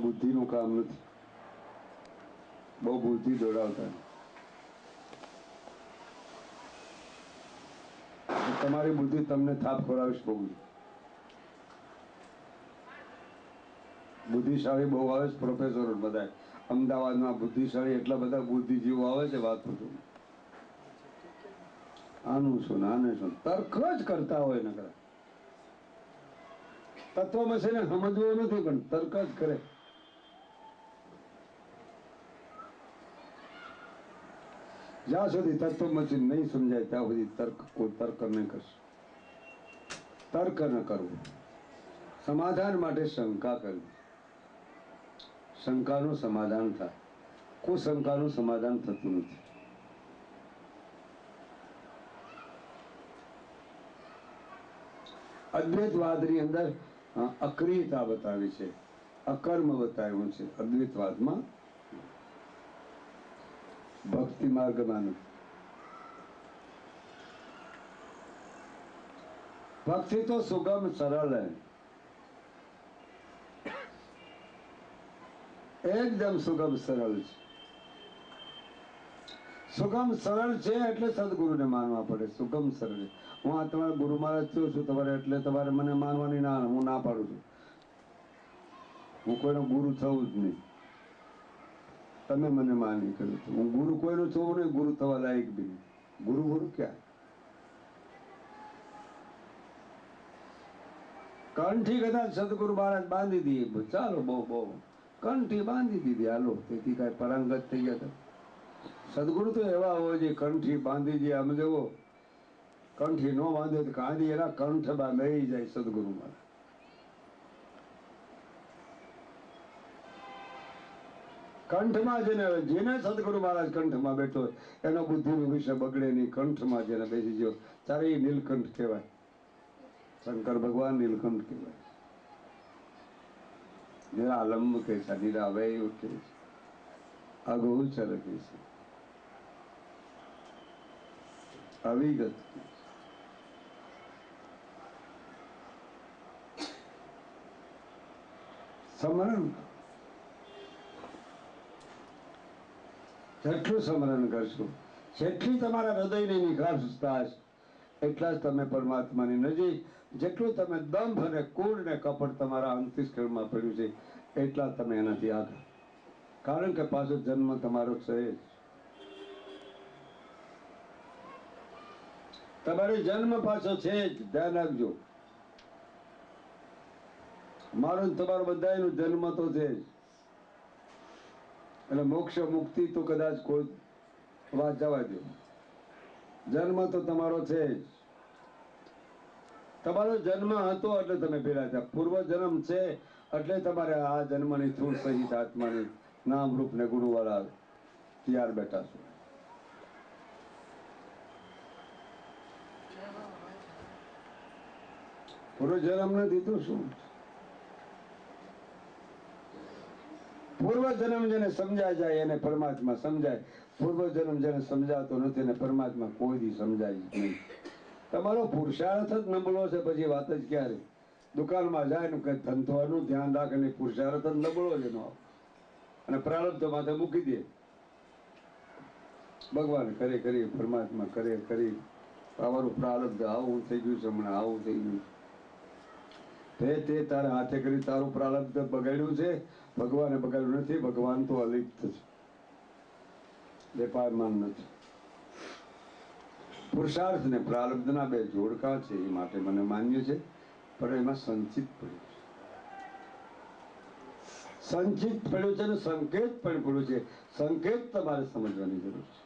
બુદ્ધિનું કામ નથી. બહુ બુદ્ધિ દોડાવતા. તમારી બુદ્ધિ તમને થાપ ખોરાવીશ. બહુ બુદ્ધિશાળી બહુ આવે છે. પ્રોફેસરો બધા અમદાવાદમાં બુદ્ધિશાળી એટલા બધા બુદ્ધિજીવો આવે છે. વાત પૂછો. આનું શું આને શું તર્ક જ કરતા હોય નકરા. તત્વમસીને સમજવું નથી પણ તર્ક જ કરે. જ્યાં સુધી તત્વમસી નહીં સમજાય ત્યાં સુધી કોઈ તર્ક નહીં કરશે. તર્ક ન કરવું. સમાધાન માટે શંકા કરવી. શંકાનું સમાધાન થાય. કુશંકાનું સમાધાન થતું નથી. અદ્વૈતવાદની અંદર અક્રિયતા બતાવી છે, અકર્મ બતાવ્યું છે. અદ્વૈતવાદમાં ભક્તિ માર્ગમાં નથી. ભક્તિ તો સુગમ સરળ હૈ, એકદમ સુગમ સરળ છે. સુગમ સરળ છે એટલે સદગુરુને માનવા પડે. સુગમ સરળ. હું આ તમારા ગુરુ મહારાજ થયો છું તમારે, એટલે તમારે મને માનવાની ના, હું ના પાડું છું. હું કોઈનો ગુરુ થવું જ નહીં. તમે મને માની કર્યું છું. હું ગુરુ કોઈનો છું નહીં, ગુરુ થવા લાયક બી નહીં. ગુરુ ક્યાં? કંઠી કદાચ સદગુરુ મહારાજ બાંધી દઈએ, ચાલો બહુ કંઠી બાંધી દીધી, હાલો. તેથી કાંઈ પરાંગત થઈ ગયા. સદગુરુ તો એવા હોય છે કંઠી બાંધી દે. આમ જવો કંઠી ન બાંધે તો કાંધી એના કંઠમાં લઈ જાય સદગુરુ મહારાજ. કંઠમાં જેને સદગુરુ મહારાજ કંઠમાં બેઠો એનો બુદ્ધિનું વિષય બગડે નહીં. કંઠમાં જેને બેસી ગયો ત્યારે એ નીલકંઠ કહેવાય. શંકર ભગવાન નીલકંઠ કહેવાય. નિરાલંબ કે છે, નિરાવય કે છે, અગોચર કે છે, અવિગત. સ્મરણ. જેટલું સ્મરણ કરશો, જેટલી તમારા હૃદયની નિખારસતા હશે, એટલા જ તમે પરમાત્માની નજીક. જેટલું તમે દંભ અને કૂડ ને કપટ તમારા અંતસ્કરણમાં પડ્યું છે, એટલા તમે એનાથી આગળ. કારણ કે પાછો જન્મ તમારો છે જ. તમારો જન્મ પાછો છે જ. ધ્યાન રાખજો. મારો તમારો બધાનો જન્મ તો છે જ. એટલે મોક્ષ મુક્તિ તો કદાચ કોઈ વાત જવા દો. જન્મ તો તમારો છે જ. તમારો જન્મ હતો એટલે તમે ભેગા થયા. પૂર્વ જન્મ છે એટલે તમારે આ જન્મની થૂળ સહિત આત્માની નામ રૂપ ને ગુરુ વાળા તૈયાર બેઠા છો. પૂર્વ જન્મ નથી તો શું? પૂર્વ જન્મ જેને સમજાય જાય એને પરમાત્મા સમજાય. પૂર્વ જન્મ જેને સમજાતો નથી એને પરમાત્મા કોઈ દી સમજાય નહીં. તમારો પુરુષાર્થ જ નબળો છે, પછી વાત જ ક્યારે? દુકાનમાં જાય ને કઈ ધંધવાનું ધ્યાન રાખે ને પુરુષાર્થ જ નબળો છે એનો, અને પ્રારબ્ધ માથે મૂકી દે. ભગવાન કરે કરી, પરમાત્મા કરે કરી, તમારું પ્રારબ્ધ આવું થઈ ગયું છે, હમણાં આવું થઈ ગયું છે. તે તારા હાથે કરી તારું પ્રારબ્ધ બગાડ્યું છે. ભગવાને બગાડ્યું નથી. ભગવાન તો અલિપ્ત છે, વેપારમાં નથી. પુરુષાર્થ ને પ્રારબ્ધના બે જોડકા છે, એ માટે મને માન્ય છે. પણ એમાં સંચિત પડ્યું છે, સંચિત પડ્યું છે ને સંકેત પણ પડ્યું છે. સંકેત તમારે સમજવાની જરૂર છે.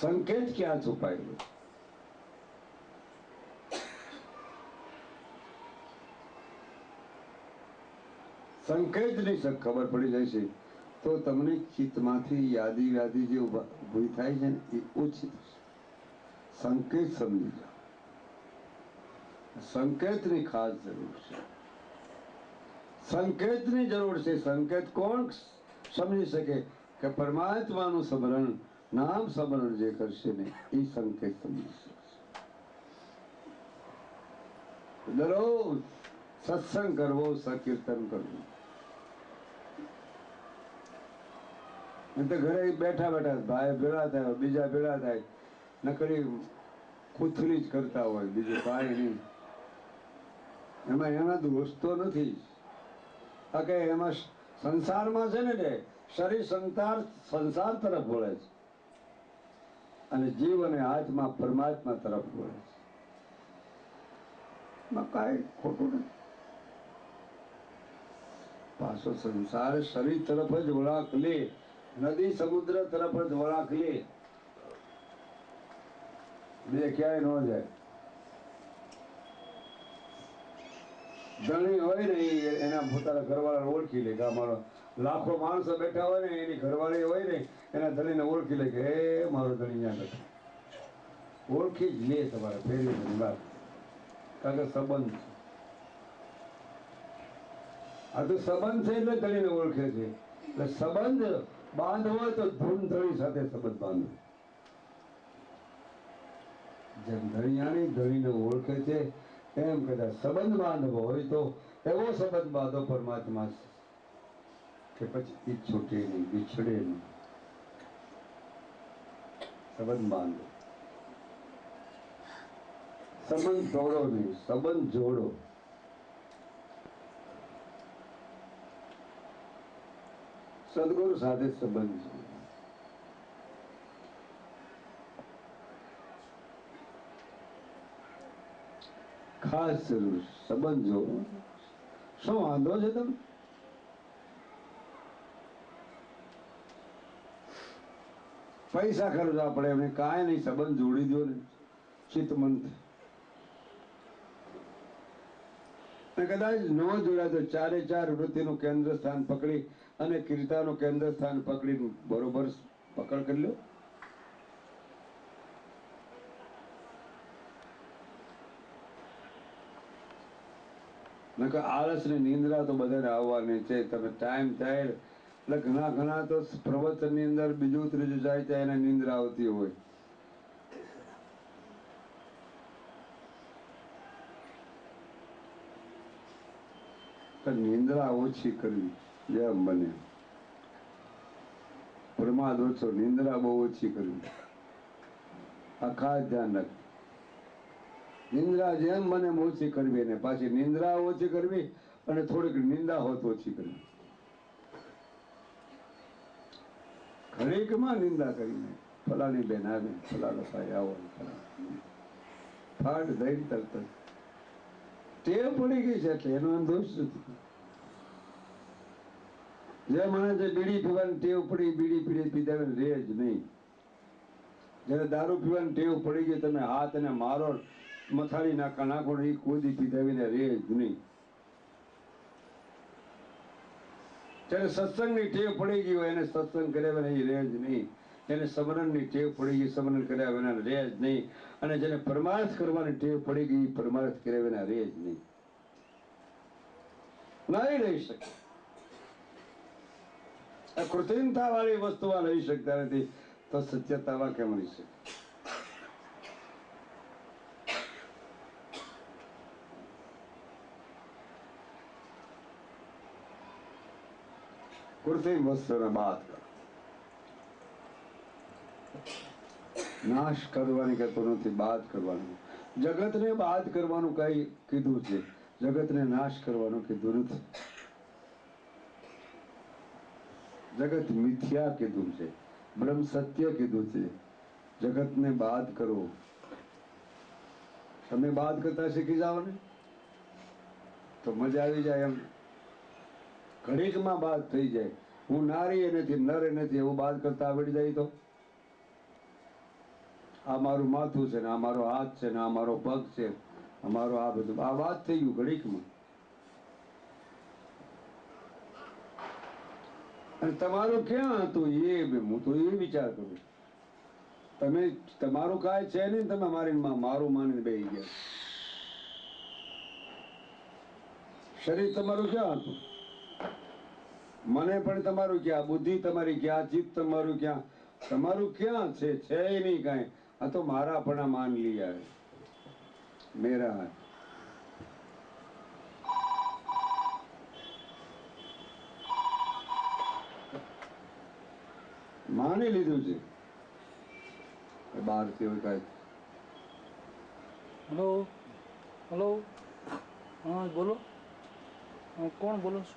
સંકેત ક્યાં છુપાયેલો છે? સંકેતની ખબર પડી જાય છે તો તમને ચિત્તમાંથી યાદી જે ઊભી થાય છે ને એ ઓછી થશે. સંકેત સમજી જાઓ. સંકેતની ખાસ જરૂર છે. સંકેતની જરૂર છે. સંકેત કોણ સમજી શકે? કે પરમાત્માનું સ્મરણ, નામ સ્મરણ જે કરશે ને એ સંકેત સમજી શકશે. દરરોજ સત્સંગ કરવો, સકીર્તન કરવું. તો ઘરે બેઠા બેઠા ભાઈ ભેળા થાય, બીજા ભેળા થાય, નકરી કુથલી જ કરતા હોય, બીજું કાંઈ નહીં. એમાં એના દોષ તો નથી. કે એમાં સંસારમાં છે ને શરીર સંસાર તરફ વળે છે અને જીવ અને આત્મા પરમાત્મા તરફ વળે છે. એમાં કાંઈ ખોટું નથી. પાછો સંસાર શરીર તરફ જ વળાંક લે, નદી સમુદ્ર તરફ જ વળાંક લે, બે ક્યાંય ન જાય. ધણી હોય ને એના પોતાના ઘરવાળાને ઓળખી લે કે અમારો લાખો માણસો બેઠા હોય ને એની ઘરવાળી હોય ને એના ધણીને ઓળખી લે કે હે મારો ધણી ત્યાં બેઠો. ઓળખી જ લે તમારે ફેરી વાત, કારણ કે સંબંધ છે. આ તો સંબંધ છે એટલે ધણીને ઓળખે છે. એટલે સંબંધ બાંધવો હોય તો ધૂન ધણી સાથે સંબંધ બાંધવો. જેમ ધણિયાણી ધણીને ઓળખે છે એમ કદાચ સંબંધ બાંધવો હોય તો એવો સંબંધ બાંધો પરમાત્મા કે પછી છૂટે નહીં, બિછડે નહીં. સંબંધ બાંધો, સંબંધ તોડો નહીં, સંબંધ જોડો. સદગુરુ સાથે સંબંધ છે. ખાસ જરૂર સંબંધ જોડો. શું વાંધો છે તમે? પૈસા ખર્ચવા પડે એમને કાંઈ નહીં, સંબંધ જોડી દો ને ચિત્તમંત. કદાચ ન જોડાય તો ચારે ચાર વૃત્તિનું કેન્દ્ર સ્થાન પકડી અને કીર્તાનું કેન્દ્ર સ્થાન પકડી બરોબર પકડ કરી લો. આળસ ની નિંદ્રા તો બધાને આવવાની છે. તમે ટાઈમ થાય એટલે ઘણા તો પ્રવચન ની અંદર બીજું ત્રીજું જાય ત્યાં એને નિંદ્રા આવતી હોય. નિંદ્રા ઓછી કરવી જેમ બને. પ્રમાદ ઓછો, નિંદ્રા બહુ ઓછી કરવી. આ ખાસ ધ્યાન રાખ. નિંદ્રા જેમ બને ઓછી કરવી ને પાછી નિંદ્રા ઓછી કરવી અને થોડીક નિંદા હોત ઓછી કરવી. ઘડીકમાં નિંદા કરીને ફલાણી બેન આવે, ફલાણો ભાઈ આવો, ફાટ દઈ તરત ટેવ પડી ગઈ છે એટલે એનો દોષ નથી. જે માણસે બીડી પીવાની ટેવ પડી, બીડી પીડી પીધા રહે જ નહીં. જયારે દારૂ પીવાની ટેવ પડી ગઈ, તમે હાથ અને મારો મથાળી નાખો એ કોઈ પીધાવીને રે જ નહીં. જયારે સત્સંગની ટેવ પડી ગઈ હોય એને સત્સંગ કર્યા વિના એ રે જ નહીં. જેને સમરણની ટેવ પડી ગઈ સમરણ કર્યા વિના રે જ નહીં. અને જેને પરમાર્થ કરવાની ટેવ પડી ગઈ પરમાર્થ કર્યા વિના રે જ નહીં. નહીં રહી શકે. આ કૃત્રિમતા વાળી વસ્તુમાં રહી શકતા નથી તો સત્યતામાં કેમ રહી શકે? કૃત્રિમ વસ્તુને બાદ કરો. નાશ કરવાની કહેતો નથી, બાદ કરવાનું. જગતને બાદ કરવાનું કઈ કીધું છે, જગતને નાશ કરવાનું કીધું નથી. જગત મિથ્યા કીધું છે, બ્રહ્મ સત્ય કીધું છે. જગતને બાદ કરો. તમે બાદ કરતા શીખી જાઓ ને તો મજા આવી જાય. એમ ઘડીકમાં બાદ થઈ જાય. હું નારી નથી નર નથી એવું બાદ કરતા આવડી જાય તો આ મારું માથું છે ને આ મારો હાથ છે ને આ મારો પગ છે, અમારો આ બધું આ વાત થઈ ગયું ઘડીકમાં. અને તમારું ક્યાં હતું એ હું તો એ વિચાર કરું. તમે તમારું કાંઈ છે નહીં, તમે મારું માનીને બેસી ગયા. શરીર તમારું ક્યાં હતું? મને પણ તમારું ક્યાં, બુદ્ધિ તમારી ક્યાં, ચિત્ત તમારું ક્યાં? તમારું ક્યાં છે? છે નહીં કાંઈ. આ તો મારા પણ માન લીયા મેરા. માની લીધું છે બહારથી હોય કાંઈ. હેલો હેલો, હા બોલો. હા કોણ બોલો છો?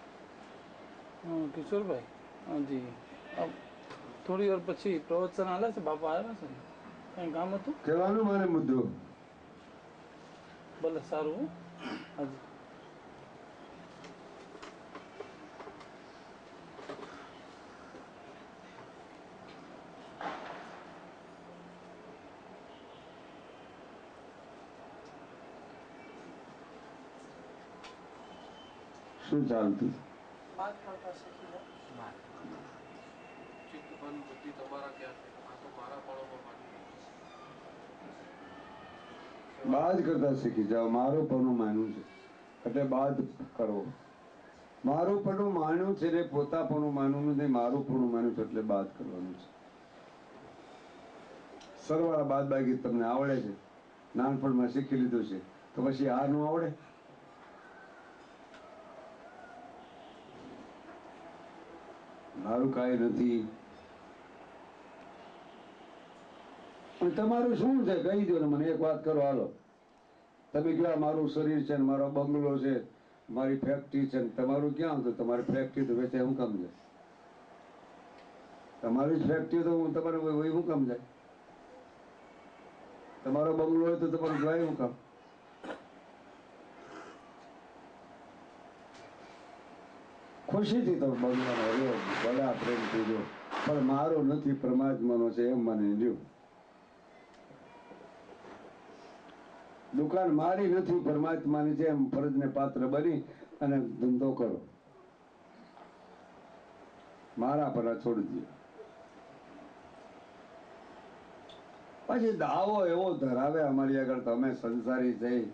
હા કિશોરભાઈ. હા જી. થોડી વાર પછી પ્રવચન હાલે છે, બાપા આવ્યા છે ને, કંઈ કામ હતું? કહેવાનું મારે મુદ્દો. ભલે સારું. હો હાજી. શું ચાલતું? વાત કરતા શીખી જાઓ. ચિત્ત મન બુદ્ધિ તમારા ક્યાં છે? આ તો મારા પળોમાં માની. બાદ કરતા શીખી જાઓ. મારું પણ માન્યું છે એટલે બાદ કરો. મારું પણ માન્યું છે ને પોતા પણ માનવું નથી. મારું પણ માન્યું છે એટલે બાદ કરવાનું છે. સરવાળા બાદ બાકી તમને આવડે છે, નાનપણમાં શીખી લીધું છે, તો પછી આ ન આવડે? મારું કાંઈ નથી. તમારું શું છે કહી દો ને મને. એક વાત કરો હાલો. તમે કહો મારું શરીર છે ને મારો બંગલો છે, મારી ફેક્ટરી છે ને, તમારું ક્યાં હતું? તમારી ફેક્ટરી તો વેચે હું કામ જાય? તમારી જ ફેક્ટરી તો હું તમારે હું કામ જાય? તમારો બંગલો હોય તો તમારું જાય હું કામ? ખુશીથી તો બંગલાનો રહ્યો, વડા પ્રેમથી રહ્યો, પણ મારો નથી, પરમાત્માનો છે એમ મને રહ્યો. દુકાન મારી નથી, પરમાત્માની છે એમ ફરજને પાત્ર બની અને ધંધો કરો. મારા પર છોડી દો. પછી દાવો એવો ધરાવે અમારી આગળ, તમે સંસારી થઈ,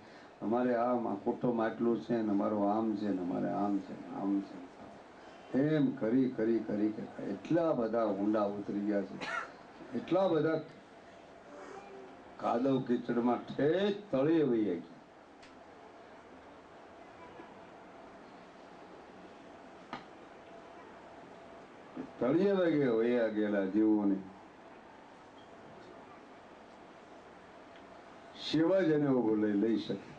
અમારે આમ કુટુંબ આટલું છે ને, અમારું આમ છે ને, અમારે આમ છે ને, આમ છે, એમ કરી કરી કરી કે એટલા બધા ઊંડા ઉતરી ગયા છે, એટલા બધા કાદવ કીચડમાં ઠેઠ તળિયે વહી ગયા. તળિયે વહ્યા ગયેલા જીવોને શિવ જ એને ઉભો લઈ શકે.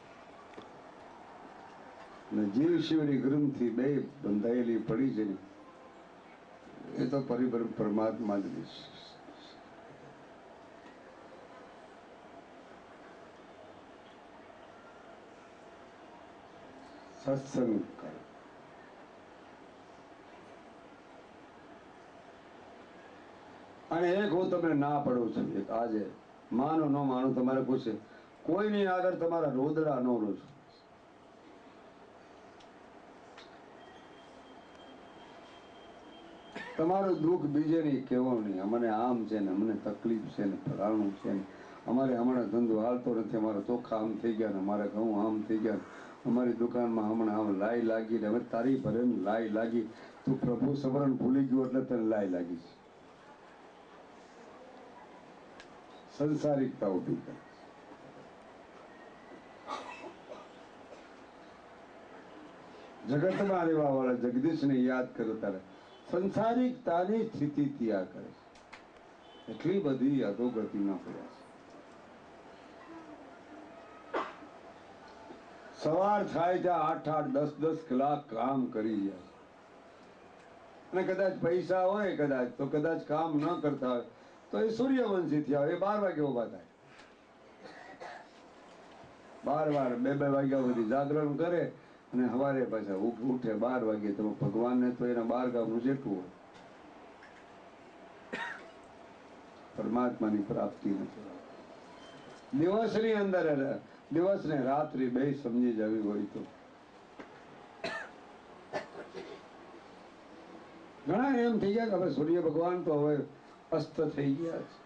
ને જીવ શિવની ગ્રંથિ બે બંધાયેલી પડી છે ને, એ તો પરિબર પરમાત્મા જ છે. સત્સંગ કરો. અને એક હું તમને ના પડું છું, એક આજે માનો ન માનો તમારે પૂછે, કોઈની આગળ તમારા રોદડા ન રોજો. તમારું દુઃખ બીજે નહીં કહેવાનું નહીં. અમને આમ છે ને, અમને તકલીફ છે ને, ફલાણું છે ને, અમારે હમણાં ધંધો હાલતો નથી, અમારા ચોખા આમ થઈ ગયા ને, અમારે ઘઉં આમ થઈ ગયા, અમારી દુકાનમાં હમણાં આમ લાઈ લાગી ને, હવે તારી ભરે લાઈ લાગી, તું પ્રભુ સમરણ ભૂલી ગયો એટલે તને લાઈ લાગી છે. સંસારિકતા ઉભી કરે. જગતમાં રહેવા વાળા જગદીશને યાદ કરો ત્યારે સંસારિકતાની સ્થિતિ ત્યાં કરે. એટલી બધી અધોગતિમાં પડ્યા છે. સવાર થાય ત્યાં 8-8, 10-10 કલાક કામ કરી જાય. અને કદાચ પૈસા હોય કદાચ તો કદાચ કામ ન કરતા હોય તો એ સૂર્યવંશી થયા હોય, એ 12 વાગે ઉભા થાય. 12 વાગ્યા સુધી જાગરણ કરે અને સવારે પાછા ઉઠે 12 વાગે. તો ભગવાનને તો એના 12 ગામનું જેટલું હોય. પરમાત્માની પ્રાપ્તિ નથી. દિવસની અંદર દિવસ ને રાત્રિ બે સમજી જવી હોય તો ઘણા એમ થઈ ગયા કે હવે સૂર્ય ભગવાન તો હવે અસ્ત થઈ ગયા છે.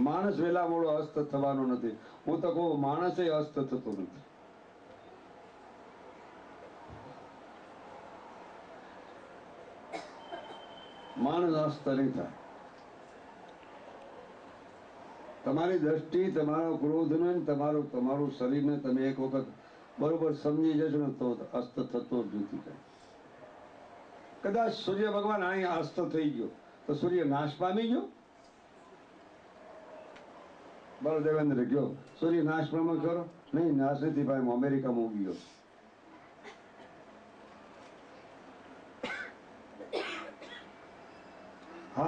માણસ વેલા મોડો અસ્ત થવાનો નથી. હું તો કહું માણસે અસ્ત થતો નથી. માણસ અસ્ત નહીં થાય. તમારી દ્રષ્ટિ, તમારો ક્રોધ ને તમારું શરીરને તમે એક વખત બરોબર સમજી જશો ને તો અસ્ત થતો જ નથી. કદાચ સૂર્ય ભગવાન અહીંયા અસ્ત થઈ ગયો તો તો સૂર્ય નાશ પામી ગયો? બોલો દેવેન્દ્ર, ગયો સૂર્ય નાશ પામે ખરો? નહીં, નાશ નથી પામ્યો, અમેરિકામાં ઉગી ગયો.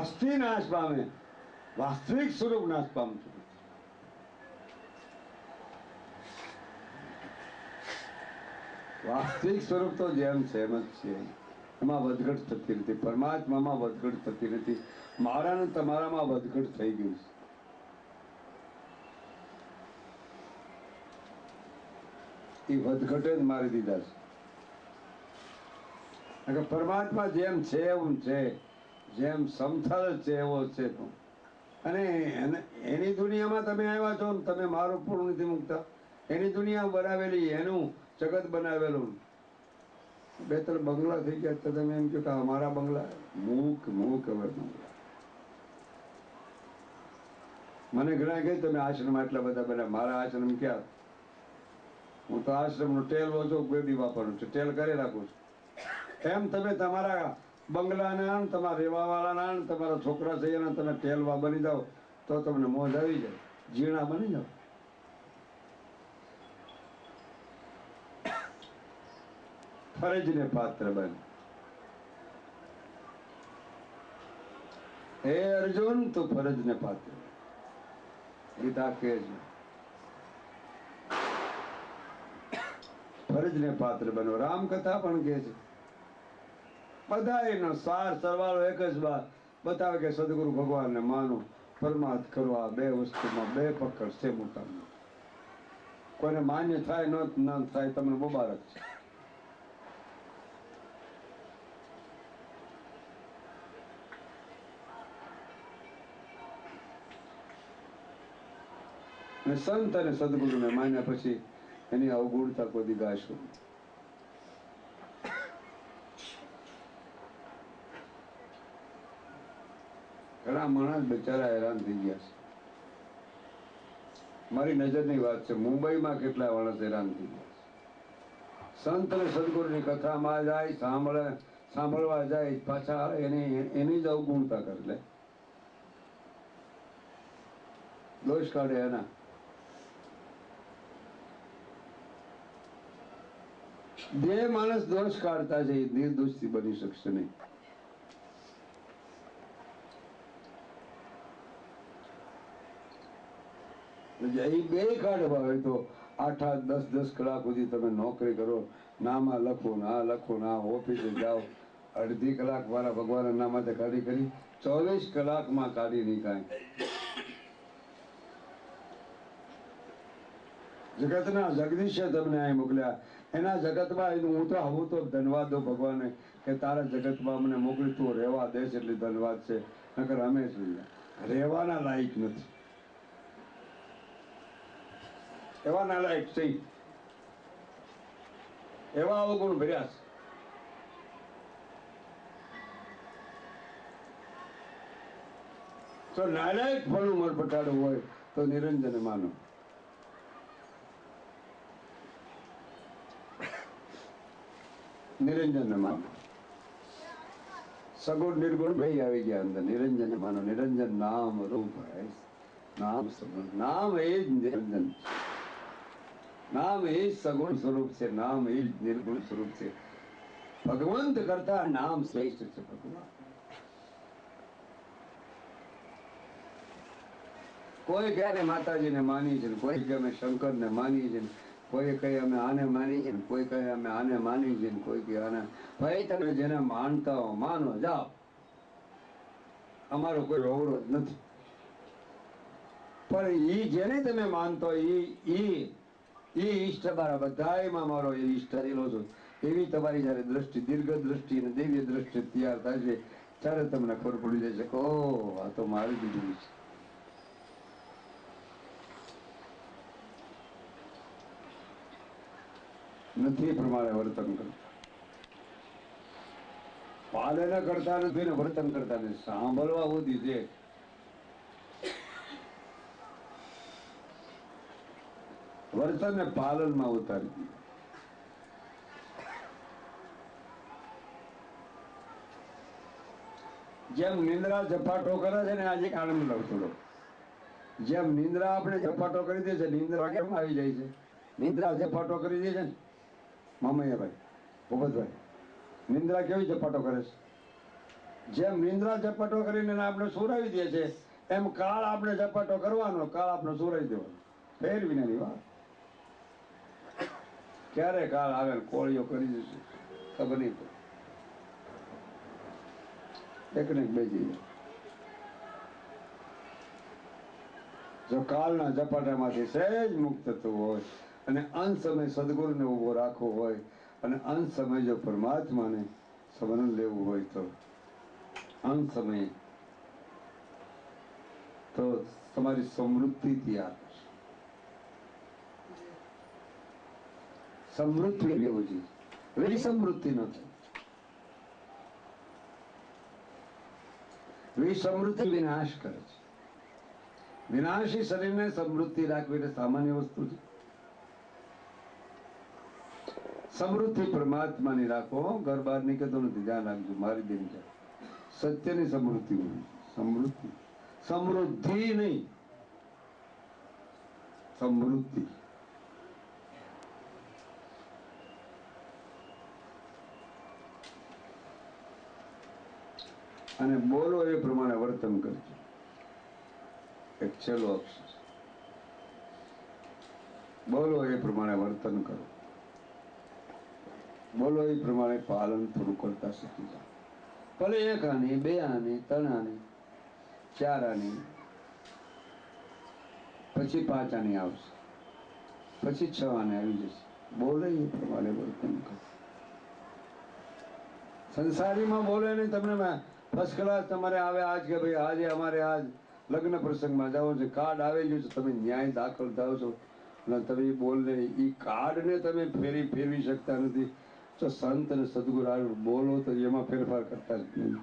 હસ્તી નાશ પામે, વાસ્તવિક સ્વરૂપ નાશ પામતું. વાસ્તવિક સ્વરૂપ તો જેમ છે એમ જ છે, એમાં વધઘટ થતી નથી. પરમાત્મામાં વધઘટ થતી નથી. મારા ને તમારામાં વધઘટ થઈ ગઈ છે. એ વધઘટે જ મારી દીધા છે. પરમાત્મા જેમ છે એવું છે, જેમ સમથળ છે એવો છે. અને એની દુનિયામાં તમે આવ્યા છો ને, તમે મારું પૂર્ણ નથી મૂકતા. એની દુનિયા બનાવેલી, એનું જગત બનાવેલું. 2-3 બંગલા થઈ ગયા તો તમે એમ કહો કે અમારા બંગલા. મૂક હવે બંગલા. મને ઘણા કહે તમે આશ્રમ આટલા બધા બન્યા. મારા આશ્રમ ક્યાં? હું તો આશ્રમનો ટેલ ઓછો બેબી વાપરું છું, ટેલ કરી રાખું છું. એમ તમે તમારા બંગલાના, તમારા રહેવાવાળાના, તમારા છોકરા છે એના તમે ટેલવા બની જાઓ તો તમને મોજ આવી જાય. જીણા બની જાઓ. ફરજને પાત્ર બન. હે અર્જુન, તું ફરજને પાત્ર. ગીતા કહે છે ફરજને પાત્ર બનો. રામકથા પણ કહે છે. બધા એનો સાર સરવાળો એક જ વાત બતાવે કે સદગુરુ ભગવાનને માનો, પરમાર્થ કરો. આ બે વસ્તુમાં બે પકડ છે મોટા. કોઈને માન્ય થાય ન થાય તમને મુબારક છે. અને સંત અને સદગુરુને માન્યા પછી એની અવગુણતા કોઈ ગાશો. ઘણા માણસ બિચારા હેરાન થઈ ગયા છે. મારી નજરની વાત છે, મુંબઈમાં કેટલા માણસ હેરાન થઈ ગયા છે. સંત અને સદગુરુની કથામાં જાય, સાંભળવા જાય, પાછા એની જ અવગુણતા કરી લે. દોષ કાઢે એના. જે માણસ દોષ કાઢતા છે એ નિર્દોષથી બની શકશે નહીં. એ બે કાઢવા હોય તો 8-8, 10-10 કલાક સુધી તમે નોકરી કરો, નામાં લખો ના લખો ના, ઓફિસે જાઓ, અડધી કલાક મારા ભગવાનના નામાતે કાઢી કરી 24 કલાકમાં કાઢી નહીં કાંઈ. જગતના જગદીશે તમને અહીં મોકલ્યા. એના જગતમાં હું તો ધન્યવાદ દો ભગવાને કે તારા જગતમાં મને મોકલી, તું રહેવા દેશ એટલે ધન્યવાદ છે. નકર અમે રહેવાના લાયક નથી. એવા નાલાયક છે, એવા અવગુણ ભર્યા છે. તો નાલાયક ફળનું મરપટાડું હોય તો નિરંજન માનો. નિરંજન માનો. સગુણ નિર્ગુણ ભાઈ આવી ગયા અંદર. નિરંજન માનો. નિરંજન નામ રૂપ નામ સગુણ. નામ એ જ નિરંજન. નામ એ જ સગુણ સ્વરૂપ છે. નામ એ જ નિર્ગુણ સ્વરૂપ છે. ભગવંત કરતા નામ શ્રેષ્ઠ છે. ભગવાન કોઈ ક્યારે માતાજીને માની છે, કોઈ કે અમે શંકરને માની છે, કોઈ કહે અમે આને માની છે, કોઈ કહે અમે આને માની છે, કોઈ કહે આને. ભાઈ તમે જેને માનતા હો માનો, જાઓ. અમારો કોઈ અવરોધ નથી. પણ ઈ જેને તમે માનતો ઈ ઈષ્ટ મારા બધાયમાં મારો એ ઈષ્ટ રહેલો છો. એવી તમારી જયારે દ્રષ્ટિ, દીર્ઘ દ્રષ્ટિ અને દિવ્ય દ્રષ્ટિ તૈયાર થાય છે ત્યારે તમને ખબર પડી જાય છે કે ઓહ, આ તો મારી દીધું છે. નથી પ્રમાણે વર્તન કરતા. પાલન કરતા નથી ને વર્તન કરતા નથી. સાંભળવા સુધી છે. વર્તન ને પાલનમાં ઉતારી દીધું. જેમ નિંદ્રા ઝપાટો કરે છે ને આજે આનંદ લઉં થોડો. જેમ નિંદ્રા આપણે ઝપાટો કરી દે છે, નિંદ્રા કેમ આવી જાય છે? નિંદ્રા ઝપાટો કરી દે છે ને મામૈયાભાઈ, ભૂપતભાઈ, નિંદ્રા કેવી ઝપાટો કરે છે? જેમ નિંદ્રા ઝપાટો કરીને આપણે સુરાવી દે છે, એમ કાળ આપણે ઝપાટો કરવાનો, કાળ આપણે સુરાવી દેવાનો. ફેર વિનાની વાત. ક્યારે કાળ આવે કોળીઓ કરી જશે ખબર નહીં પડે. એક ને એક બેસી જાય. જો કાળના ઝપાટામાંથી સહેજ મુક્ત થવું હોય અને અંત સમય સદગુરુને ઊભો રાખવો હોય અને અંત સમય જો પરમાત્માને સ્મરણ લેવું હોય તો અંત સમયે તો તમારી સમૃદ્ધિ તૈયાર થશે. સમૃદ્ધિ લેવું જોઈએ, વેરી સમૃદ્ધિ ન થાય. વિસમૃદ્ધિ વિનાશ કરે છે. વિનાશી શરીરને સમૃદ્ધિ રાખવી એટલે સામાન્ય વસ્તુ છે. સમૃદ્ધિ પરમાત્માની રાખો. ઘર બહાર નીકળતો નથી, ધ્યાન રાખજો. મારી બેન છે સત્યની સમૃદ્ધિ હોય. સમૃદ્ધિ, સમૃદ્ધિ નહીં, સમૃદ્ધિ. અને બોલો એ પ્રમાણે વર્તન કરજો. એક છેલ્લો અક્ષર, બોલો એ પ્રમાણે વર્તન કરો. બોલો એ પ્રમાણે પાલન થોડું કરતા શીખી જાઓ. ભલે 1 આની, 2 આની, 3 આની, 4 આની, પછી 5 આની આવશે, પછી 6 આની આવી જશે. બોલે એ પ્રમાણે વર્તન કરો. સંસારીમાં બોલે નહીં. તમને ફર્સ્ટ ક્લાસ તમારે આવે આજ કે ભાઈ આજે અમારે આજ લગ્ન પ્રસંગમાં જાઓ છે, કાર્ડ આવી ગયું છે, તમે ન્યાય દાખલ થાવ છો અને તમે એ બોલને એ કાર્ડને તમે ફેરવી શકતા નથી. તો સંત અને સદગુરુ આગળ બોલો તો એમાં ફેરફાર કરતા જ નહીં.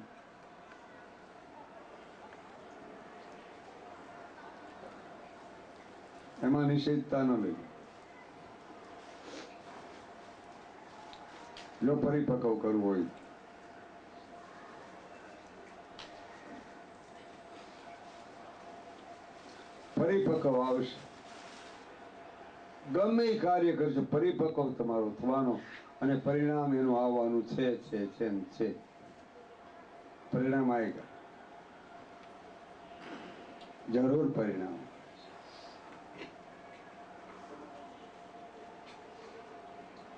એમાં નિષેધતા ન લઈ. જો પરિપક્વ કરવું હોય પરિપક્વ આવશે. ગમે એ કાર્ય કરશો પરિપક્વ તમારો થવાનો અને પરિણામ એનું આવવાનું છે. પરિણામ આવેગા, જરૂર પરિણામ.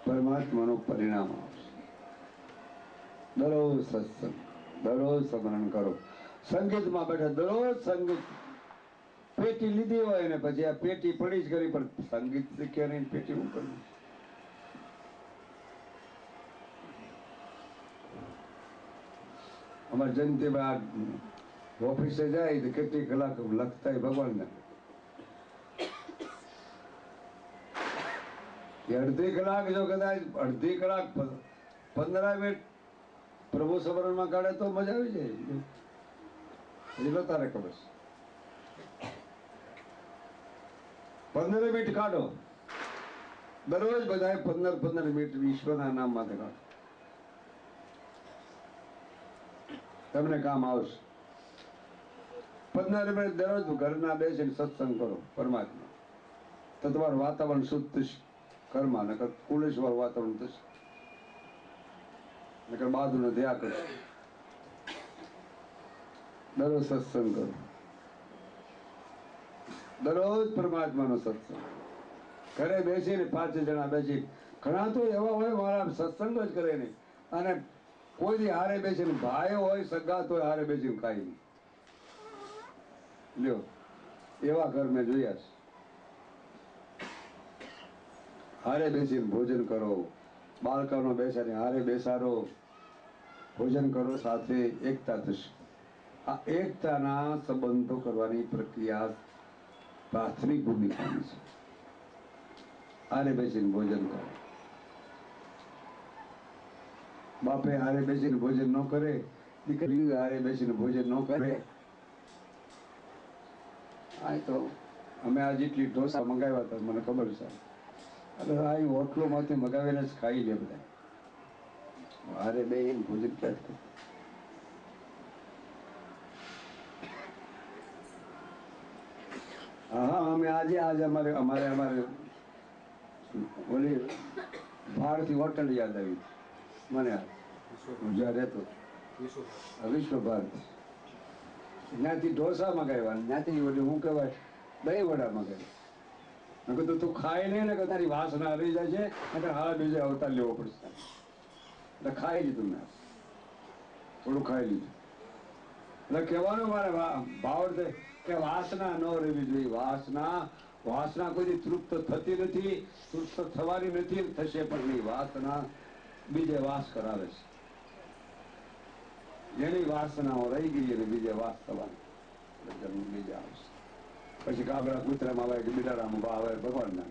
પરમાત્માનું પરિણામ આવશે. દરરોજ સત્સંગ, દરરોજ સ્મરણ કરો. સંગીતમાં બેઠા દરરોજ સંગીત. પેટી લીધી હોય ને પછી આ પેટી પડી જ કરી, પણ સંગીત શીખ્યા નહીં, પેટી હું કરું. અમારે જયંતિભાઈ ઓફિસે જાય તો કેટલી કલાક લખતા ભગવાનને. અડધી કલાક જો કદાચ અડધી કલાક 15 મિનિટ પ્રભુ સ્મરણમાં કાઢે તો મજા આવી જાય. હજી તારે ખબર છે 15 મિનિટ કાઢો દરરોજ. બધાએ 15 મિનિટ ઈશ્વરના નામ માટે કાઢો. તમને કામ આવશે. 15 મિનિટ દરરોજ ઘરના બેસીને સત્સંગ કરો પરમાત્મા, તો તમારું વાતાવરણ શુદ્ધ થશે. ઘરમાં નકર કુલેશ્વર વાતાવરણ થશે, નકર બાજુને ધ્યા કરશે. દરરોજ સત્સંગ કરો, દરરોજ પરમાત્માનો સત્સંગ. ઘરે બેસીને 5 જણા બેસી, ઘણા તો એવા હોય મારા સત્સંગ જ કરે નહીં અને કોઈ દી હારે બેસીને ભાઈ હોય સગાત હોય હારે બેસીને ખાઈ નહીં. લ્યો એવા ઘર મેં જોયા છે. હારે બેસીને ભોજન કરો, બાળકોનો બેસાડીને હારે બેસાડો, ભોજન કરો, સાથે એકતા થશે. આ એકતાના સંબંધો કરવાની પ્રક્રિયા પ્રાથમિક ભૂમિકાની છે. હારે બેસીને ભોજન કરો. બાપે હારે બેસીને ભોજન ન કરે, દીકરી હારે બેસીને ભોજન ન કરે. આ તો અમે આ જેટલી ઢોસા મંગાવ્યા હતા મને ખબર છે. એટલે આ હોટલોમાંથી મગાવીને જ ખાઈ લે બધા. હારે બે ભોજન ક્યાં કરે? હા અમે આજે અમારે અમારે અમારે ઓલી ભારતી હોટલ યાદ આવી મને. હું જ્યાં રહેતો વિશ્વ ભારતી, ત્યાંથી ઢોસા મગાવ્યા, ત્યાંથી ઓલી હું કહેવાય દહીં વડા મગાવ્યા. મેં કીધું તું ખાય નહીં ને કે તારી વાસના રહી જાય છે, એટલે હા બીજે અવતાર લેવો પડશે. એટલે ખાઈ લીધું મેં, થોડું ખાઈ લીધું. એટલે કહેવાનું મારે ભાવ છે કે વાસના ન રહેવી જોઈએ. વાસના કોઈ તૃપ્ત થતી નથી, તૃપ્ત થવાની નથી, થશે પણ નહીં. વાસના બીજે વાસ કરાવે છે. જેની વાસનાઓ રહી ગઈ અને બીજે વાસ થવાની જન્મ બીજે આવશે. પછી કાબરા કૂતરામાં આવે કે બિલાડામાં ભાવ આવે ભગવાનના.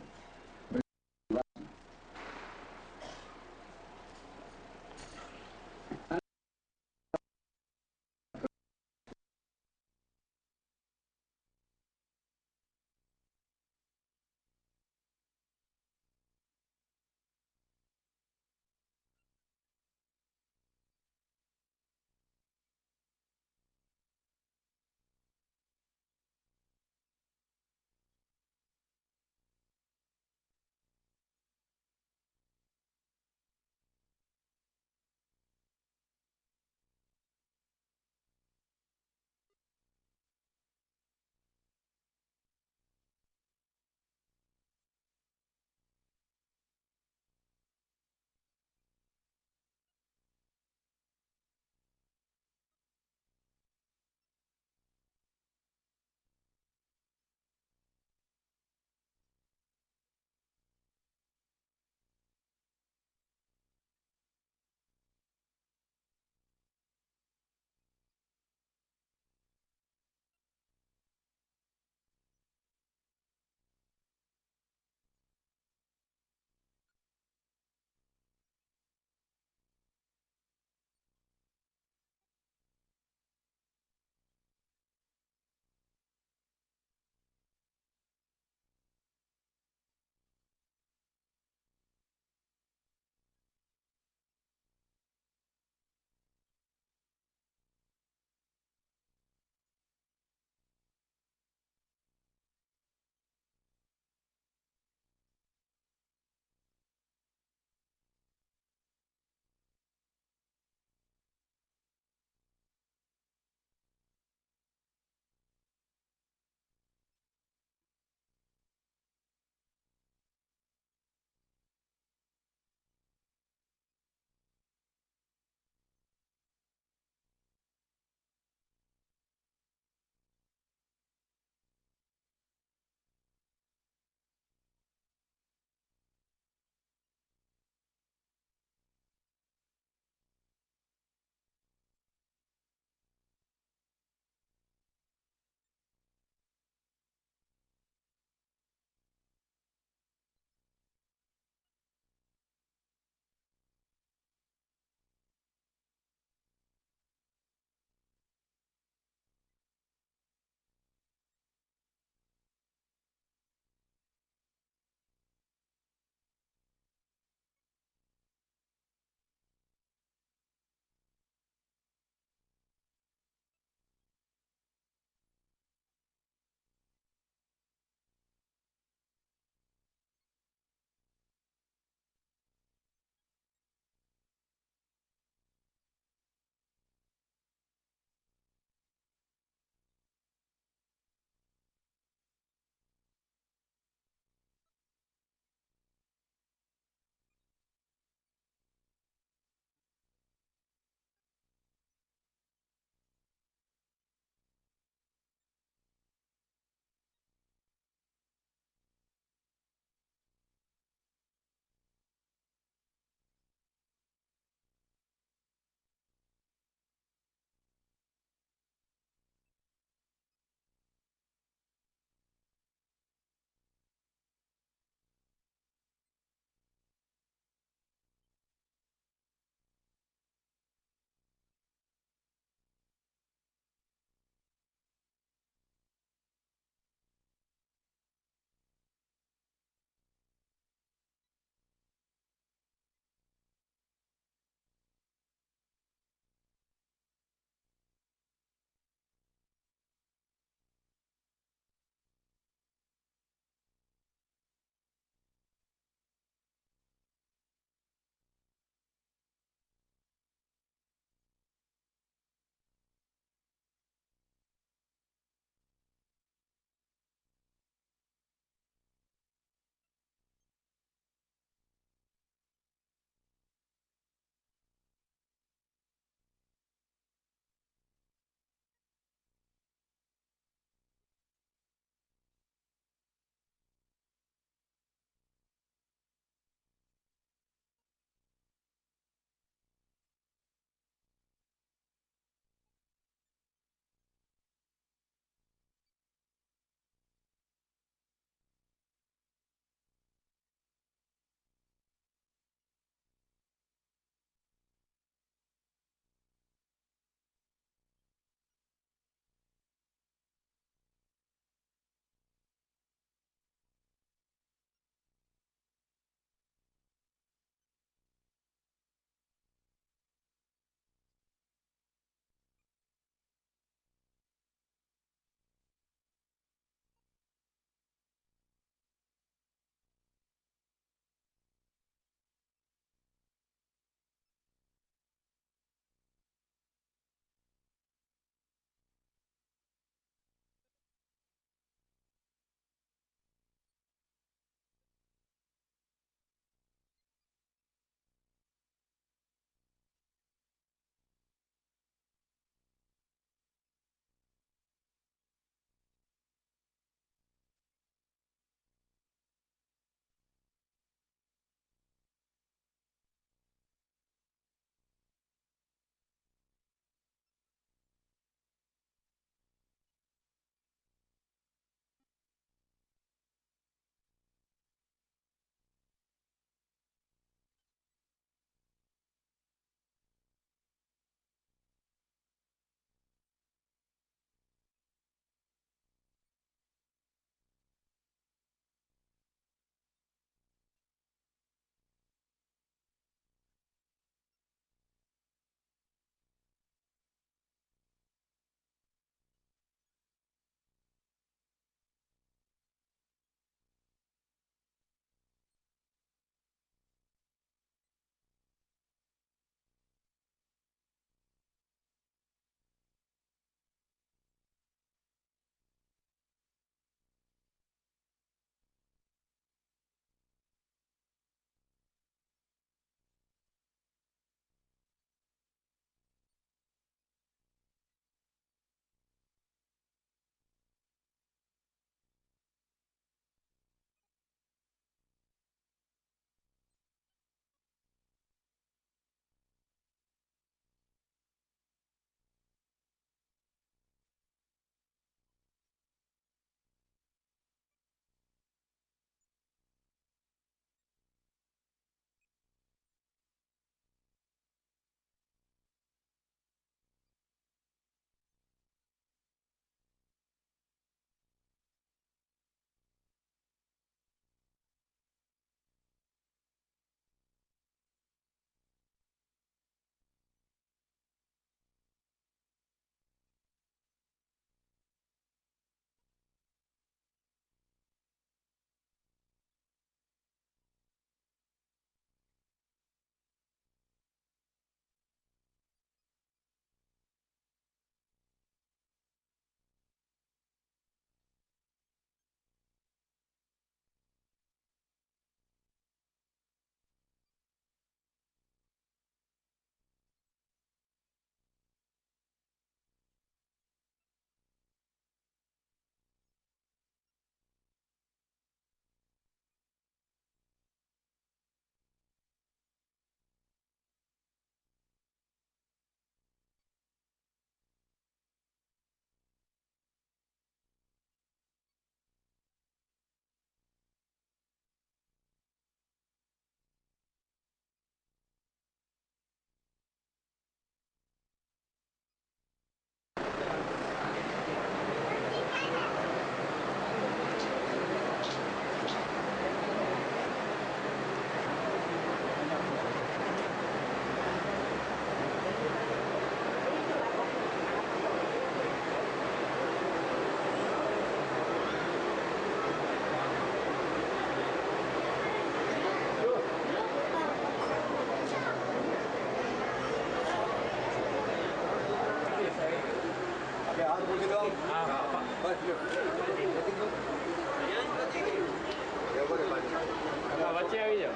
વચ્ચે આવી જાઓ.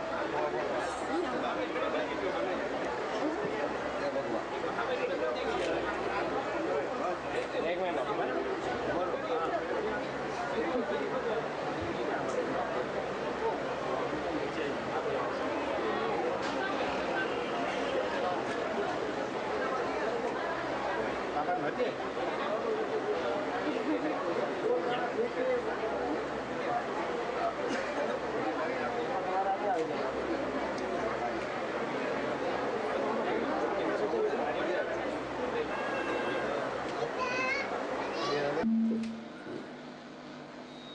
એક મિનિટ.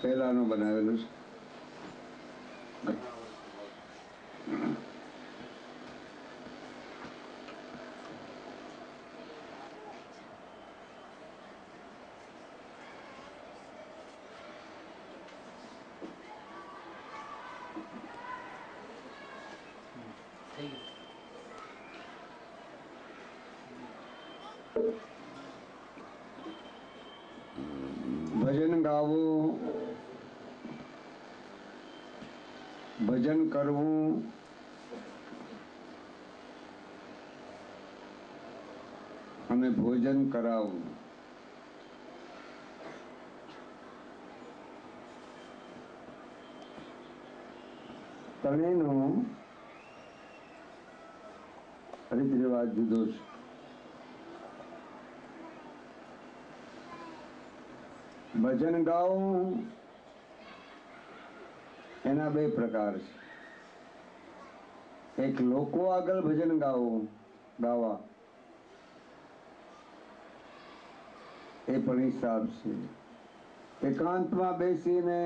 પહેલાનું બનાવેલું છે. ભજન ગાવું, ભજન કરવું, અને ભોજન કરાવવું ત્રણેયનો રીત રિવાજ જુદો છે. ભજન ગાવું એના બે પ્રકાર છે. એક લોકો આગળ ભજન ગાવા એ પણ હિસાબ છે. એકાંતમાં બેસીને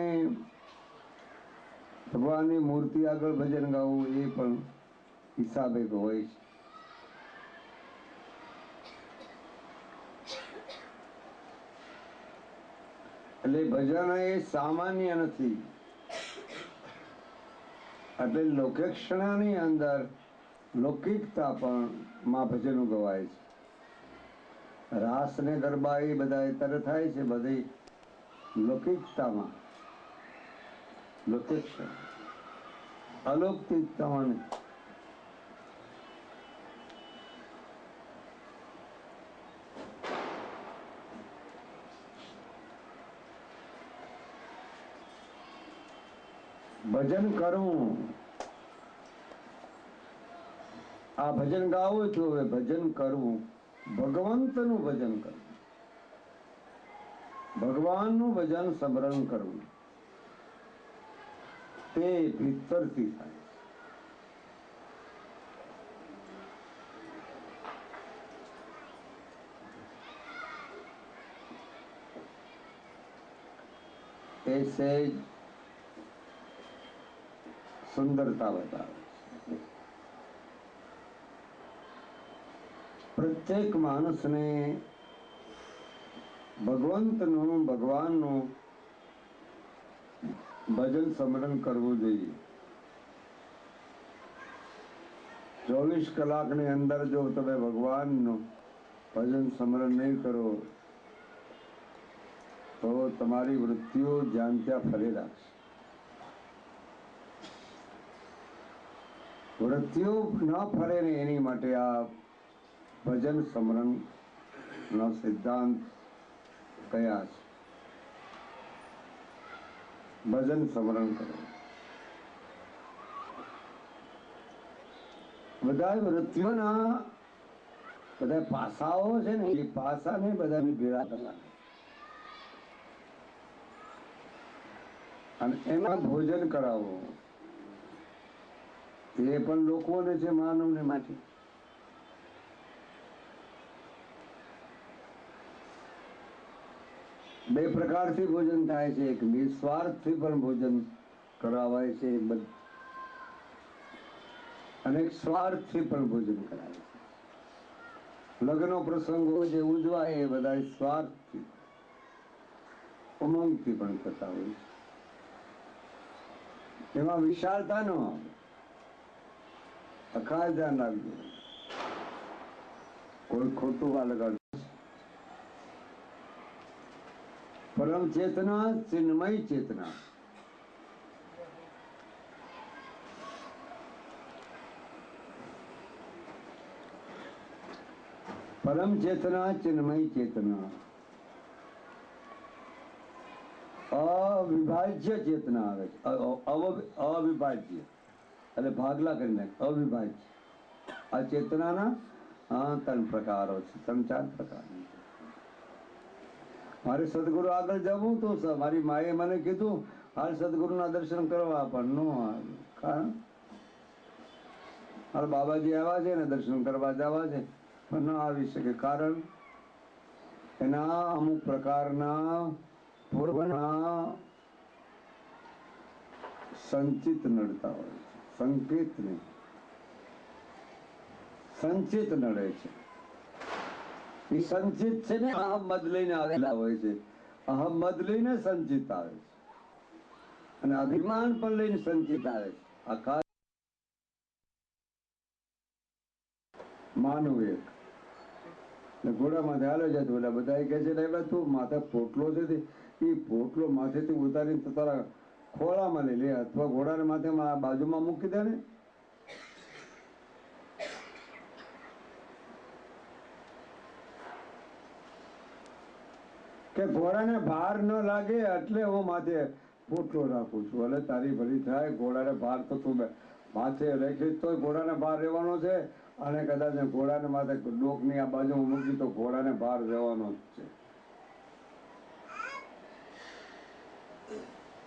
ભગવાનની મૂર્તિ આગળ ભજન ગાવું એ પણ હિસાબ એક હોય છે. એટલે ભજન એ સામાન્ય નથી. એટલે લોકેક્ષણાની અંદર લૌકિકતા પણ માં ભજનો ગવાય છે. રાસ ને ગરબા એ બધા અત્યારે થાય છે બધી લૌકિકતામાં, લૌકિક્ષણ અલૌકિકતામાં નહીં. ભજન કરવું, આ ભજન ગાવું છું. હવે ભજન કરવું, ભગવંતનું ભજન કરવું, ભગવાનનું ભજન સ્મરણ કરવું, તે ભીતરથી થાય. એ સહેજ સુંદરતા બતાવે છે. પ્રત્યેક માણસને ભગવંતનું, ભગવાનનું ભજન સ્મરણ કરવું જોઈએ. 24 કલાકની અંદર જો તમે ભગવાનનું ભજન સ્મરણ નહીં કરો તો તમારી વૃત્તિઓ જ્યાં ત્યાં ફરી રાખશે. વૃત્તિઓ ન ફરે ને એની માટે આ ભજન સ્મરણ નો સિદ્ધાંત કયા છે. ભજન સ્મરણ કરો. બધા વૃત્તિઓના બધા પાસાઓ છે ને એ પાસાને બધા ભેળા કરવાના અને એમાં ભોજન કરાવો. એ પણ લોકોને છે, માનવને માટે. બે પ્રકારથી ભોજન થાય છે. એક નિસ્વાર્થથી પણ ભોજન કરાવાય છે અને એક સ્વાર્થથી પણ ભોજન કરાય છે. લગ્ન પ્રસંગો જે ઉજવાય એ બધા સ્વાર્થથી, ઉમંગથી પણ થતા હોય છે. એમાં વિશાળતા ન આવે. ખાસ ધ્યાન રાખજો, કોઈ ખોટું આ લગાડતું. પરમ ચેતના, ચિન્મય ચેતના. પરમ ચેતના, ચિન્મય ચેતના, અવિભાજ્ય ચેતના આવે છે. અવિભાજ્ય એટલે ભાગલા કરી નાખે. અવિભાજ્ય આ ચેતનાના 3 પ્રકારો છે, 3-4 પ્રકાર. મારે સદગુરુ આગળ જવું તો મારી માએ મને કીધું હાલ સદગુરુના દર્શન કરવા, પણ નો આવ્યું. કારણ હાલ બાબાજી આવ્યા છે ને દર્શન કરવા જવા છે, પણ ન આવી શકે. કારણ એના અમુક પ્રકારના પૂર્વના સંચિત નડતા હોય છે. સંકેત નહીં, સંચિત નડે છે. એ સંચિત છે ને અહમદ લઈને આવેલા હોય છે. અહમદ લઈને સંચિત આવે છે અને અભિમાન પણ લઈને સંચિત આવે છે. આખા માનવ એક ઘોડા માથે હાલે છે. ઓલા બધા કહે છે ને તું માથે પોટલો છે એ પોટલો માથેથી ઉતારીને તો તારા ખોળામાં લઈ લે, અથવા ઘોડાને માથે બાજુમાં મૂકી દે ને. કે ઘોડાને ભાર ન લાગે એટલે હું માથે પોટલો રાખું છું. એટલે તારી ભલી થાય. ઘોડાને ભાર તો તું માથે રાખી તો ઘોડાને ભાર રહેવાનો છે, અને કદાચ ઘોડાને માથે ડોકની આ બાજુ મૂકી તો ઘોડાને ભાર રહેવાનો જ છે.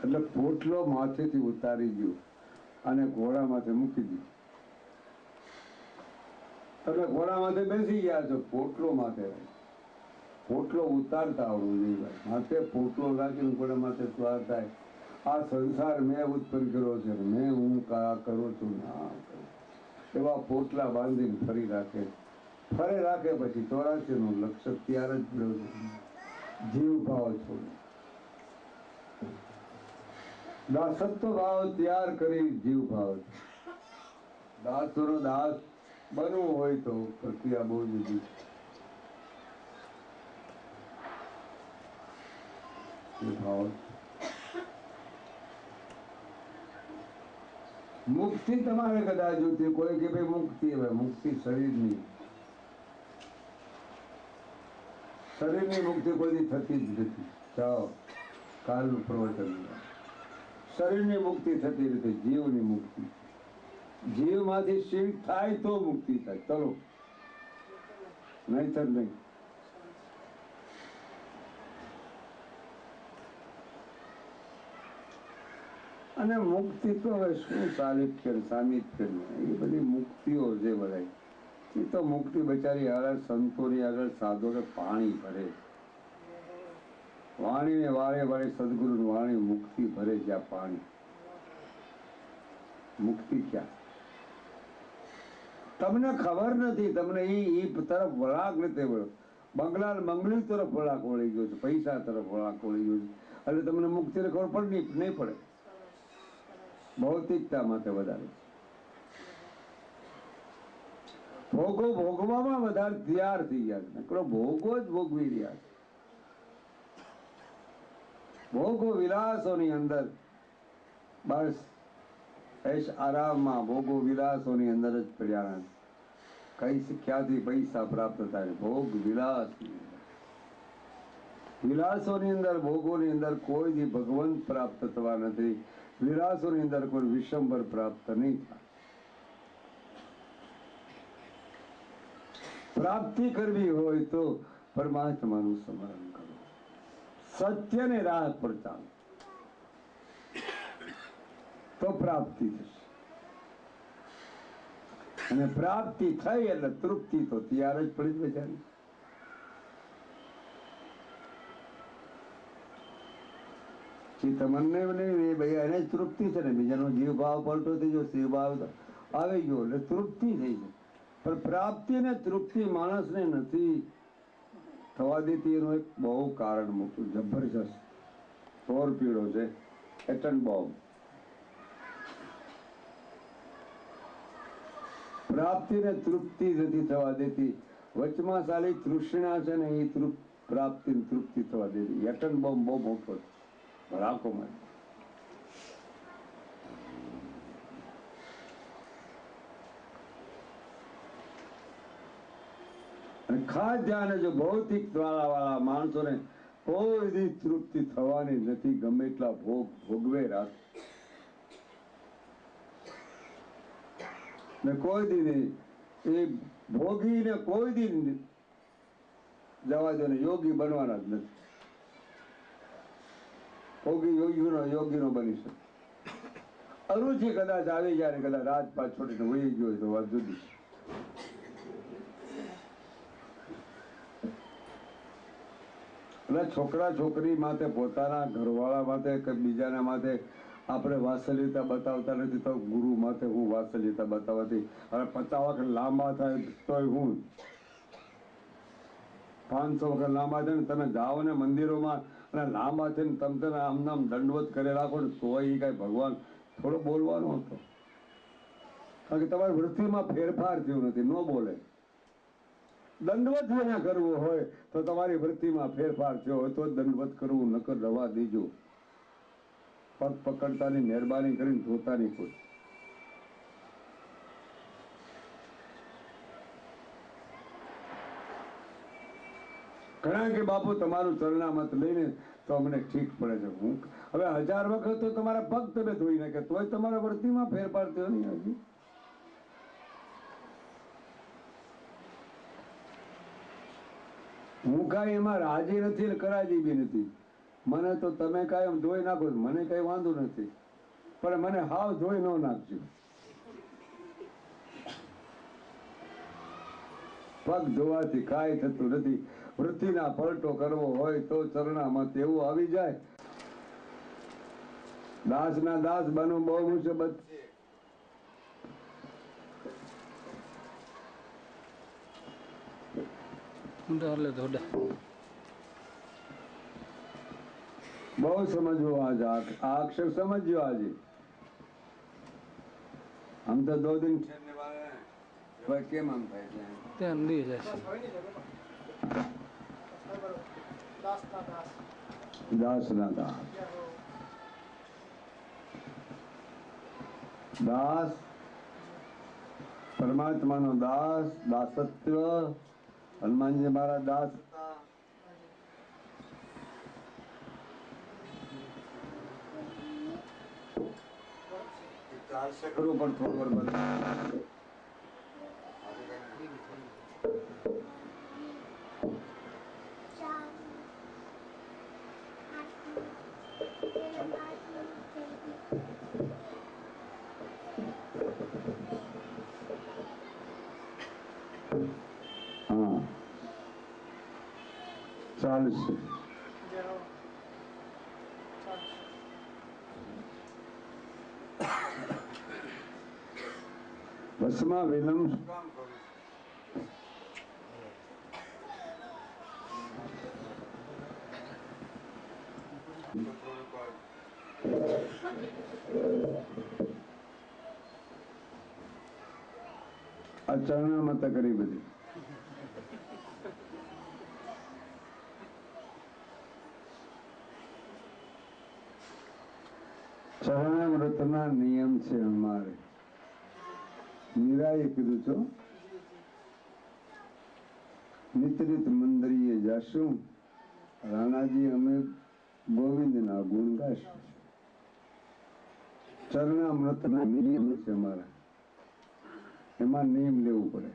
એટલે પોટલો માથેથી ઉતારી ગયો અને ઘોડા માથે મૂકી દીધું. તમે ઘોડા માથે બેસી ગયા છો, પોટલો માથે પોટલો ઉતારતા આવડવું જોઈએ. માથે પોટલો રાખીને ઘોડા માથે સવાર થાય. આ સંસાર મેં ઉત્પન્ન કર્યો છે, મેં હું કરું છું ના એવા પોટલા બાંધીને ફરી રાખે. ફરે રાખે પછી 84 નું લક્ષ્ય ત્યાર જ મળ્યું. જીવ ભાવ છોડે, દાસત્વ ભાવ ત્યાર કરી જીવ ભાવ. દાસનો દાસ બનવું હોય તો પ્રક્રિયા બહુ જુદી. મુક્તિ તમારે કદાચ જોતી. કોઈ કે ભાઈ મુક્તિ, હવે મુક્તિ શરીરની, શરીરની મુક્તિ કોઈ થતી જ નથી. જાઓ કાલનું પ્રવચન. શરીરની મુક્તિ થતી નથી, જીવની મુક્તિ. જીવમાંથી શિવ થાય તો મુક્તિ થાય. ચલો, નહીતર નહીં. અને મુક્તિ તો હવે શું સાલિત્ય સામિત્ય, એ બધી મુક્તિઓ છે બધા. એ તો મુક્તિ બચારી આગળ સંતોની આગળ સાધુને પાણી ભરે. વાણીને વારે વારે સદગુરુ વાણી મુક્તિ ભરે. જ્યાં પાણી, મુક્તિ ક્યાં? તમને ખબર નથી. તમને એ તરફ વળાક નથી વળ્યો. બંગલી તરફ વળાક વળી ગયો છે, પૈસા તરફ વળાક વળી ગયો છે. એટલે તમને મુક્તિને ખબર પડે નહીં પડે. ભૌતિકતા માટે વધારે ભોગો ભોગવામાં વધારે તૈયાર થઈ ગયા છે. ભોગો જ ભોગવી રહ્યા છે. ભોગો વિલાસોની અંદર બસ ऐश આરામમાં ભોગો વિલાસોની અંદર જ પડ્યા. કઈ શીખ્યાથી પૈસા પ્રાપ્ત થાય? ભોગ વિલાસ, વિલાસોની અંદર, ભોગોની અંદર કોઈ દી ભગવંત પ્રાપ્ત થવા નથી. વિલાસોની અંદર કોઈ વિશંબર પ્રાપ્ત નહીં થાય. પ્રાપ્તિ કરવી હોય તો પરમાત્માનું સ્મરણ કરો, સત્યને રાહ પર ચાલો તો પ્રાપ્તિ થશે. અને પ્રાપ્તિ થઈ એટલે તૃપ્તિ તો તૈયાર જ પડી બેચારી. તમને નહીં ભાઈ, એને જ તૃપ્તિ છે ને. બીજાનો જીવ ભાવ પલટો થઈ ગયો, શિવ ભાવ આવી ગયો એટલે તૃપ્તિ થઈ ગઈ. પણ પ્રાપ્તિ ને તૃપ્તિ માણસને નથી થવા દેતી. એનું એક બહુ કારણ મોટું જબરજસ્ત ટોરપીડો છે, એટમ બોમ્બ. પ્રાપ્તિ ને તૃપ્તિ નથી થવા દેતી. વચમાં સાલી તૃષ્ણા છે ને, એ પ્રાપ્તિ ને તૃપ્તિ થવા દેવી. એટમ બોમ્બ બહુ મોટો છે ભડાકોમાં. અને ખાસ ધ્યાન જો ભૌતિક વાળા માણસોને કોઈ દી તૃપ્તિ થવાની નથી, ગમે એટલા ભોગ ભોગવે રાખ ને કોઈ દી નહીં. એ ભોગીને કોઈ દી જવા દો ને, યોગી બનવાના જ નથી. ભોગી યોગીનો બની શકે. અરુચિ કદાચ આવી જાય ને કદાચ રાજપાટ છોડીને વહી ગયો હોય તો વાત જુદી. એટલે છોકરા છોકરી માટે, પોતાના ઘરવાળા માટે કે બીજાના માટે આપણે વાત્સલ્યતા બતાવતા નથી, તો ગુરુ માટે હું વાત્સલ્યતા બતાવતી. અને 50 વખત લાંબા થાય તોય હું 500 વખત લાંબા થાય ને તમે જાઓ ને મંદિરોમાં અને લાંબા થઈને તમે આમ નામ દંડવત કરે રાખો ને તોય એ કાંઈ ભગવાન થોડો બોલવાનો હતો. કારણ કે તમારી વૃત્તિમાં ફેરફાર થયો નથી, ન બોલે. દંડવત જેને કરવું હોય તો તમારી વૃત્તિમાં ફેરફાર થયો હોય તો જ દંડવત કરવું, નકર રવા દેજો. પગ પકડતાની મહેરબાની કરીને ધોતાની કોઈ. ઘણા કે બાપુ તમારું ચરણામત લઈને તો અમને ઠીક પડે છે. હું હવે 1000 વખત તો તમારા પગ તમે ધોઈ નાખે તોય તમારા વૃત્તિમાં ફેરફાર થયો નહીં હજી. હું કાંઈ એમાં રાજી નથી ને કરાજી બી નથી. મને તો તમે કાંઈ એમ ધોઈ નાખો મને કઈ વાંધો નથી, પણ મને હાવ ધોઈ ન નાખજો. પગ ધોવાથી કાંઈ થતું નથી. વૃત્તિના પલટો કરવો હોય તો ચરણામાં તેવું આવી જાય. દાસના દાસ બનવું બહુ મુસીબત છે. બહુ સમજવો આજે આ અક્ષર સમજ્યો આજે. આમ તો 2 दिन ठहरने वाले हैं भाई. કેમ આમ થાય છે? ત્યાં લઈ જશે. દાસના દાસ, દાસ પરમાત્માનો દાસ, દાસત્વ. હનુમાનજી મારા દાસ હતા. ચાલશે ખરું પણ થોડું વાર બંધ. હા ચાલશે. બસમાં વિલંબ શું કામ કરું? આ ચરણામત કરી બધી. ચરણામૃતના નિયમ છે અમારે. મીરાએ કીધું છો નિતરિત મંદિરે જાશું, રાણાજી અમે ગોવિંદના ગુણ ગાશું. ચરણામૃતના નિયમ છે અમારા, એમાં નિયમ લેવું પડે.